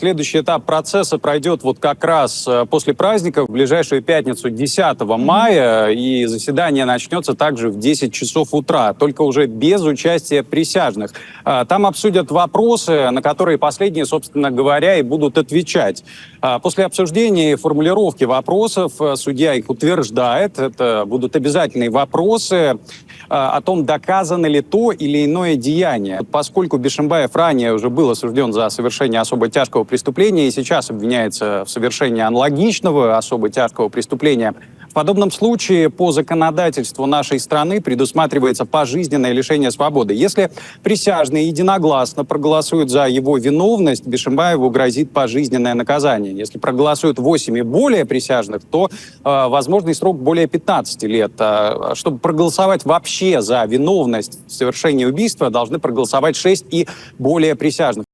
следующий этап процесса пройдет вот как раз после праздника, в ближайшую пятницу 10 мая, и заседание начнется также в 10 часов утра, только уже без участия присяжных. Там обсудят вопросы, на которые последние, собственно говоря, и будут отвечать. После обсуждения и формулировки вопросов судья их утверждает. Это будут обязательные вопросы о том, доказано ли то или иное деяние. Поскольку Бишимбаев ранее уже был осужден за совершение особо тяжкого преступления и сейчас обвиняется в совершении аналогичного особо тяжкого преступления, в подобном случае по законодательству нашей страны предусматривается пожизненное лишение свободы. Если присяжные единогласно проголосуют за его виновность, Бишимбаеву грозит пожизненное наказание. Если проголосуют 8 и более присяжных, то возможный срок более 15 лет. Чтобы проголосовать вообще за виновность в совершении убийства, должны проголосовать 6 и более присяжных.